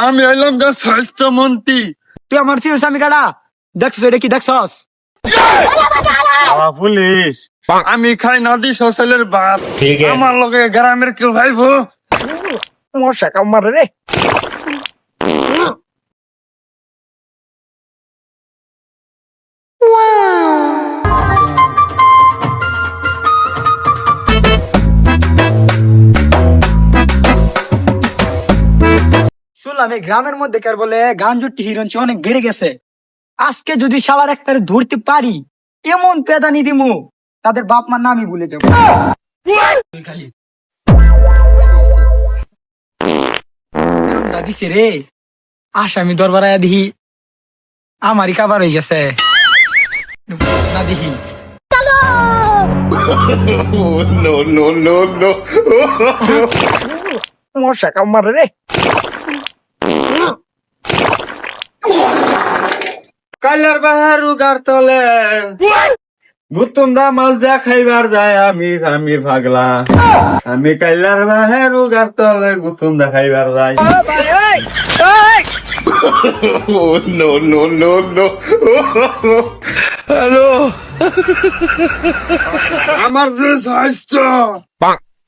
আমি এলাম গা স্বাস্থ্যমন্ত্রী। তুই আমার চিনিস আমি কাটা দেখছিস এটা কি দেখছস? পুলিশ আমি খাই নদী সসালের ভাত। আমার লগে গ্রামের কেউ ভাইবো মশা কামড় রে। শুনলাম এই গ্রামের মধ্যে কার বলে গান জুটি হিরোইন অনেক বেড়ে গেছে। আজকে যদি সবার একটারে ধরতে পারি এমন পেদানি দিমু তাদের বাপ মার নামই ভুলে যাবো। খালি দিছে রে আসামি দরবার আয়া দিহি আমারই কাবার হয়ে গেছে না দিহি। নো নো নো নো মশা কামড় রে। কালার বাহারু গার তলে গুতুম দা মাল যা খাইবার যায় আমি ভাগলা। আমি কাইলার বাহারু গার তলে গুতুম দা খাইবার যায়। No no no no hello আমার যে স্বাস্থ্য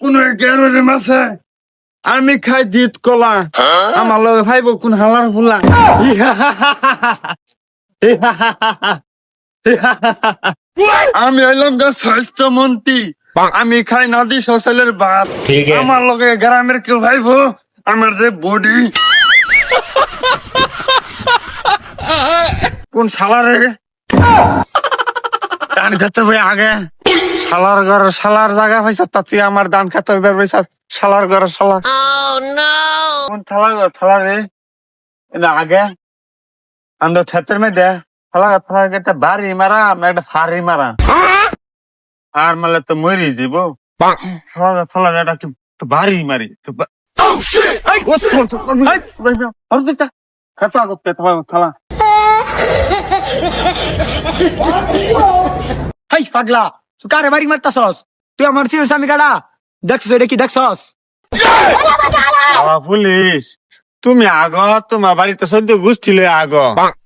কোন গ্যারের মাসে আমি খাই দিত কলা আমার লগে ভাইব কোন হালার ফুলা। আমি এলাম গা স্বাস্থ্যমন্ত্রী। আমি খাই নদী সসালের ভাত। আমার লগে গ্রামের কেউ ভাইব আমার যে বডি কোন শালারে ধান খেতে ভাই আগে শালার ঘর শালার জায়গা হয়েছে তা তুই আমার ধান খেতে বের হয়েছ শালার ঘর শালা কোন থালার ঘর থালারে এটা আগে আমরা ক্ষেতের মধ্যে থালা থালার একটা বাড়ি মারা একটা ফাড়ি মারা আর মারলে তো মরি যাব। থালার একটা বাড়ি মারি খেতা করতে থালা হাই পাগলা তুই কারে বাড়ি মারতাছস? তুই আমার চিনিস আমি কাটা দেখছিস এটা কি দেখছস? পুলিশ তুমি আগ তোমার বাড়িতে সদ্য গোষ্ঠী লই আগ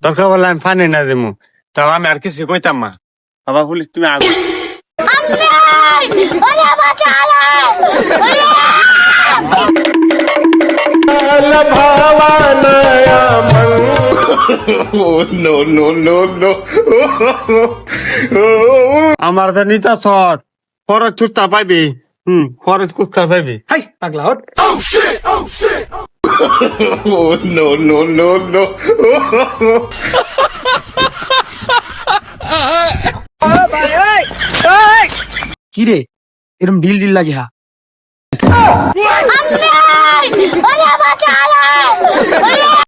দরকার বলে আমি ফানি না দেবো তাও আমি আর কিছু কইতাম না। বাবা পুলিশ তুমি আগ আমার তো নিতা সট পরে ছুটতা পাইবি পরে কুৎকার পাইবি। হাই পাগলা হট। নো নো নো নো কি রে এরম ঢিল ঢিল লাগে হা